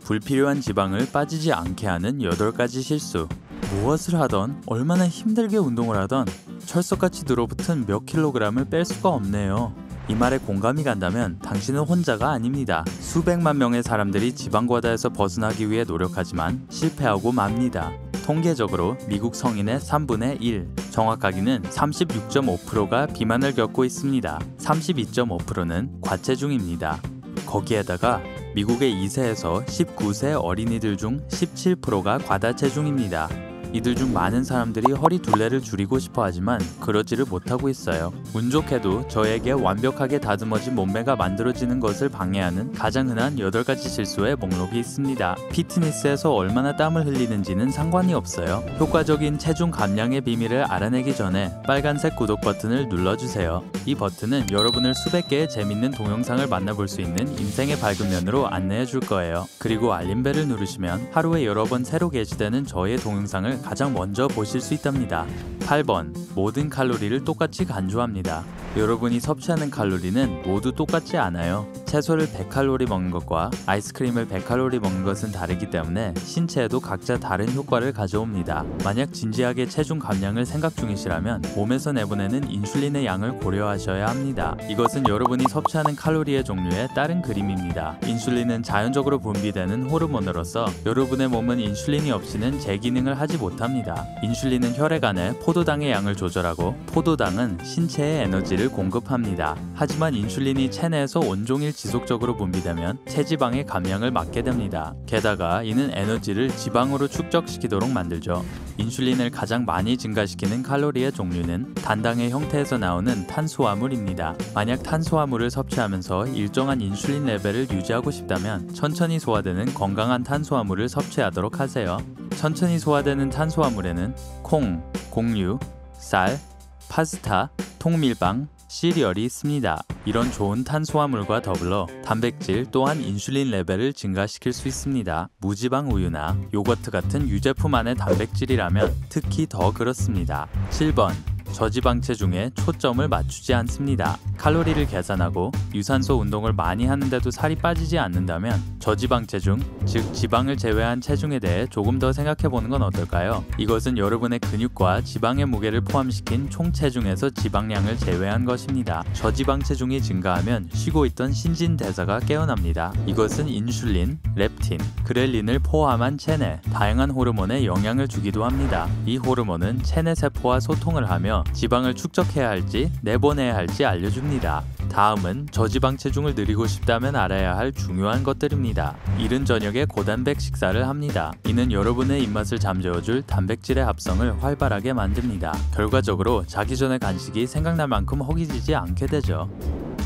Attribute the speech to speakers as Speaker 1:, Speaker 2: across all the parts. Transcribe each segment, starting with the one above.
Speaker 1: 불필요한 지방을 빠지지 않게 하는 8가지 실수. 무엇을 하던 얼마나 힘들게 운동을 하던 철석같이 들어붙은 몇 킬로그램을 뺄 수가 없네요. 이 말에 공감이 간다면 당신은 혼자가 아닙니다. 수백만 명의 사람들이 지방과다에서 벗어나기 위해 노력하지만 실패하고 맙니다. 통계적으로 미국 성인의 3분의 1, 정확하게는 36.5%가 비만을 겪고 있습니다. 32.5%는 과체중입니다. 거기에다가 미국의 2세에서 19세 어린이들 중 17%가 과다체중입니다. 이들 중 많은 사람들이 허리 둘레를 줄이고 싶어 하지만 그러지를 못하고 있어요. 운 좋게도 저에게 완벽하게 다듬어진 몸매가 만들어지는 것을 방해하는 가장 흔한 8가지 실수의 목록이 있습니다. 피트니스에서 얼마나 땀을 흘리는지는 상관이 없어요. 효과적인 체중 감량의 비밀을 알아내기 전에 빨간색 구독 버튼을 눌러주세요. 이 버튼은 여러분을 수백 개의 재밌는 동영상을 만나볼 수 있는 인생의 밝은 면으로 안내해 줄 거예요. 그리고 알림벨을 누르시면 하루에 여러 번 새로 게시되는 저의 동영상을 가장 먼저 보실 수 있답니다. 8번. 모든 칼로리를 똑같이 간주합니다. 여러분이 섭취하는 칼로리는 모두 똑같지 않아요. 채소를 100칼로리 먹는 것과 아이스크림을 100칼로리 먹는 것은 다르기 때문에 신체에도 각자 다른 효과를 가져옵니다. 만약 진지하게 체중 감량을 생각 중이시라면 몸에서 내보내는 인슐린의 양을 고려하셔야 합니다. 이것은 여러분이 섭취하는 칼로리의 종류에 따른 그림입니다. 인슐린은 자연적으로 분비되는 호르몬으로서 여러분의 몸은 인슐린이 없이는 제 기능을 하지 못합니다. 인슐린은 혈액 안에 포도당의 양을 조절하고 포도당은 신체에 에너지를 공급합니다. 하지만 인슐린이 체내에서 온종일 지속적으로 분비되면 체지방의 감량을 막게 됩니다. 게다가 이는 에너지를 지방으로 축적시키도록 만들죠. 인슐린을 가장 많이 증가시키는 칼로리의 종류는 단당의 형태에서 나오는 탄수화물입니다. 만약 탄수화물을 섭취하면서 일정한 인슐린 레벨을 유지하고 싶다면 천천히 소화되는 건강한 탄수화물을 섭취하도록 하세요. 천천히 소화되는 탄수화물에는 콩, 곡류, 쌀, 파스타, 통밀빵, 시리얼이 있습니다. 이런 좋은 탄수화물과 더불어 단백질 또한 인슐린 레벨을 증가시킬 수 있습니다. 무지방 우유나 요거트 같은 유제품 안의 단백질이라면 특히 더 그렇습니다. 7번. 저지방 체중에 초점을 맞추지 않습니다. 칼로리를 계산하고 유산소 운동을 많이 하는데도 살이 빠지지 않는다면 저지방 체중, 즉 지방을 제외한 체중에 대해 조금 더 생각해보는 건 어떨까요? 이것은 여러분의 근육과 지방의 무게를 포함시킨 총 체중에서 지방량을 제외한 것입니다. 저지방 체중이 증가하면 쉬고 있던 신진대사가 깨어납니다. 이것은 인슐린, 렙틴, 그렐린을 포함한 체내, 다양한 호르몬에 영향을 주기도 합니다. 이 호르몬은 체내 세포와 소통을 하며 지방을 축적해야 할지 내보내야 할지 알려줍니다. 다음은 저지방 체중을 늘리고 싶다면 알아야 할 중요한 것들입니다. 이른 저녁에 고단백 식사를 합니다. 이는 여러분의 입맛을 잠재워줄 단백질의 합성을 활발하게 만듭니다. 결과적으로 자기 전에 간식이 생각날 만큼 허기지지 않게 되죠.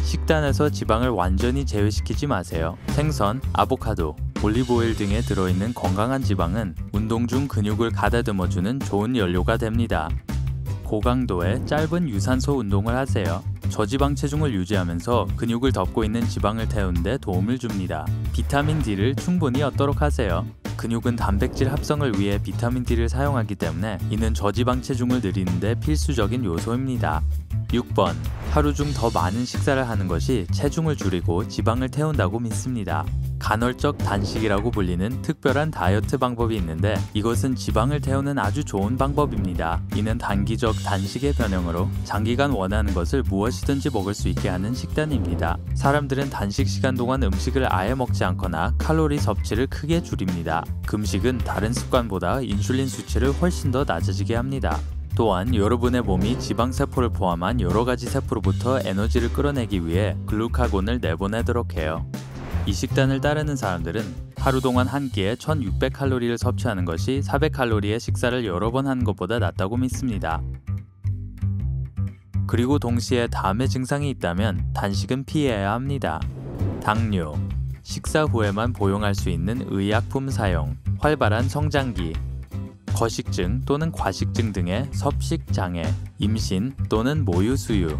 Speaker 1: 식단에서 지방을 완전히 제외시키지 마세요. 생선, 아보카도, 올리브오일 등에 들어있는 건강한 지방은 운동 중 근육을 가다듬어주는 좋은 연료가 됩니다. 고강도의 짧은 유산소 운동을 하세요. 저지방 체중을 유지하면서 근육을 덮고 있는 지방을 태우는 데 도움을 줍니다. 비타민 D를 충분히 얻도록 하세요. 근육은 단백질 합성을 위해 비타민 D를 사용하기 때문에 이는 저지방 체중을 늘리는 데 필수적인 요소입니다. 6번. 하루 중 더 많은 식사를 하는 것이 체중을 줄이고 지방을 태운다고 믿습니다. 간헐적 단식이라고 불리는 특별한 다이어트 방법이 있는데 이것은 지방을 태우는 아주 좋은 방법입니다. 이는 단기적 단식의 변형으로 장기간 원하는 것을 무엇이든지 먹을 수 있게 하는 식단입니다. 사람들은 단식 시간 동안 음식을 아예 먹지 않거나 칼로리 섭취를 크게 줄입니다. 금식은 다른 습관보다 인슐린 수치를 훨씬 더 낮아지게 합니다. 또한 여러분의 몸이 지방세포를 포함한 여러가지 세포로부터 에너지를 끌어내기 위해 글루카곤을 내보내도록 해요. 이 식단을 따르는 사람들은 하루 동안 한 끼에 1600칼로리를 섭취하는 것이 400칼로리의 식사를 여러 번 하는 것보다 낫다고 믿습니다. 그리고 동시에 담의 증상이 있다면 단식은 피해야 합니다. 당뇨, 식사 후에만 복용할 수 있는 의약품 사용, 활발한 성장기, 거식증 또는 과식증 등의 섭식장애, 임신 또는 모유수유.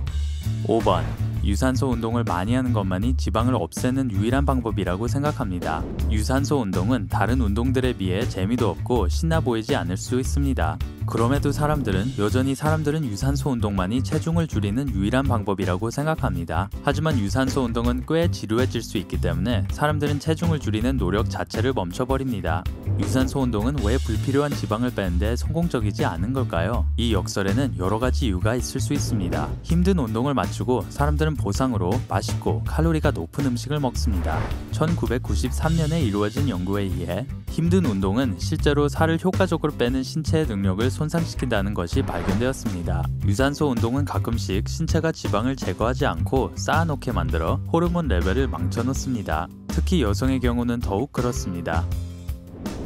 Speaker 1: 5번. 유산소 운동을 많이 하는 것만이 지방을 없애는 유일한 방법이라고 생각합니다. 유산소 운동은 다른 운동들에 비해 재미도 없고 신나 보이지 않을 수 있습니다. 그럼에도 사람들은 유산소 운동만이 체중을 줄이는 유일한 방법이라고 생각합니다. 하지만 유산소 운동은 꽤 지루해질 수 있기 때문에 사람들은 체중을 줄이는 노력 자체를 멈춰버립니다. 유산소 운동은 왜 불필요한 지방을 빼는데 성공적이지 않은 걸까요? 이 역설에는 여러 가지 이유가 있을 수 있습니다. 힘든 운동을 마치고 사람들은 보상으로 맛있고 칼로리가 높은 음식을 먹습니다. 1993년에 이루어진 연구에 의해 힘든 운동은 실제로 살을 효과적으로 빼는 신체의 능력을 손상시킨다는 것이 발견되었습니다. 유산소 운동은 가끔씩 신체가 지방을 제거하지 않고 쌓아놓게 만들어 호르몬 레벨을 망쳐놓습니다. 특히 여성의 경우는 더욱 그렇습니다.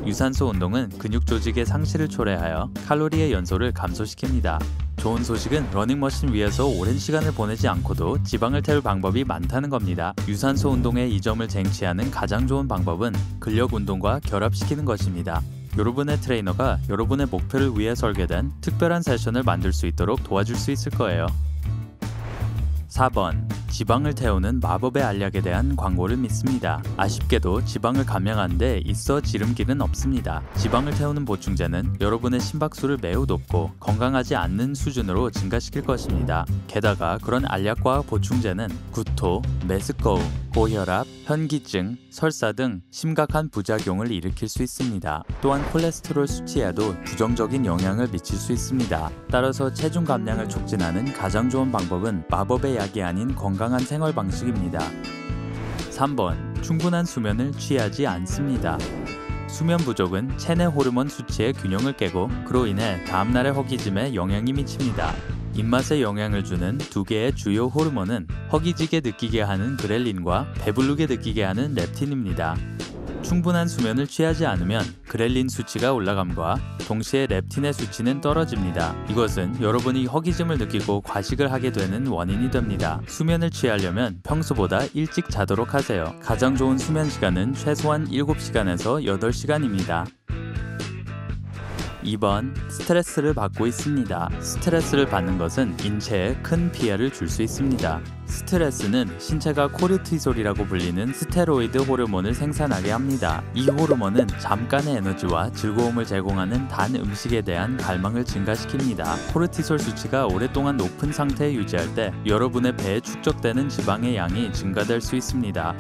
Speaker 1: 유산소 운동은 근육 조직의 상실을 초래하여 칼로리의 연소를 감소시킵니다. 좋은 소식은 러닝머신 위에서 오랜 시간을 보내지 않고도 지방을 태울 방법이 많다는 겁니다. 유산소 운동의 이 점을 쟁취하는 가장 좋은 방법은 근력 운동과 결합시키는 것입니다. 여러분의 트레이너가 여러분의 목표를 위해 설계된 특별한 세션을 만들 수 있도록 도와줄 수 있을 거예요. 4번. 지방을 태우는 마법의 알약에 대한 광고를 믿습니다. 아쉽게도 지방을 감량하는 데 있어 지름길은 없습니다. 지방을 태우는 보충제는 여러분의 심박수를 매우 높고 건강하지 않는 수준으로 증가시킬 것입니다. 게다가 그런 알약과 보충제는 구토, 메스꺼움, 고혈압, 현기증, 설사 등 심각한 부작용을 일으킬 수 있습니다. 또한 콜레스테롤 수치에도 부정적인 영향을 미칠 수 있습니다. 따라서 체중 감량을 촉진하는 가장 좋은 방법은 마법의 약이 아닌 건강한 생활 방식입니다. 3번. 충분한 수면을 취하지 않습니다. 수면 부족은 체내 호르몬 수치의 균형을 깨고 그로 인해 다음날의 허기짐에 영향이 미칩니다. 입맛에 영향을 주는 두 개의 주요 호르몬은 허기지게 느끼게 하는 그렐린과 배부르게 느끼게 하는 렙틴입니다. 충분한 수면을 취하지 않으면 그렐린 수치가 올라감과 동시에 렙틴의 수치는 떨어집니다. 이것은 여러분이 허기짐을 느끼고 과식을 하게 되는 원인이 됩니다. 수면을 취하려면 평소보다 일찍 자도록 하세요. 가장 좋은 수면 시간은 최소한 7시간에서 8시간입니다. 2번. 스트레스를 받고 있습니다. 스트레스를 받는 것은 인체에 큰 피해를 줄 수 있습니다. 스트레스는 신체가 코르티솔이라고 불리는 스테로이드 호르몬을 생산하게 합니다. 이 호르몬은 잠깐의 에너지와 즐거움을 제공하는 단 음식에 대한 갈망을 증가시킵니다. 코르티솔 수치가 오랫동안 높은 상태에 유지할 때 여러분의 배에 축적되는 지방의 양이 증가될 수 있습니다.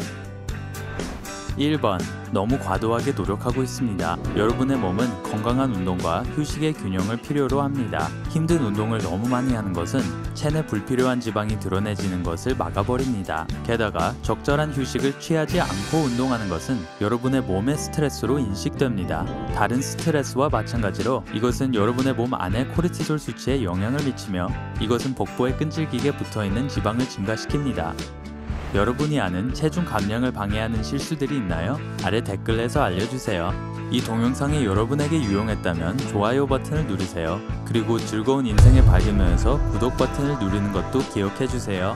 Speaker 1: 1번. 너무 과도하게 노력하고 있습니다. 여러분의 몸은 건강한 운동과 휴식의 균형을 필요로 합니다. 힘든 운동을 너무 많이 하는 것은 체내 불필요한 지방이 드러내지는 것을 막아버립니다. 게다가 적절한 휴식을 취하지 않고 운동하는 것은 여러분의 몸의 스트레스로 인식됩니다. 다른 스트레스와 마찬가지로 이것은 여러분의 몸 안에 코르티솔 수치에 영향을 미치며 이것은 복부에 끈질기게 붙어있는 지방을 증가시킵니다. 여러분이 아는 체중 감량을 방해하는 실수들이 있나요? 아래 댓글에서 알려주세요. 이 동영상이 여러분에게 유용했다면 좋아요 버튼을 누르세요. 그리고 즐거운 인생의 발견면에서 구독 버튼을 누르는 것도 기억해주세요.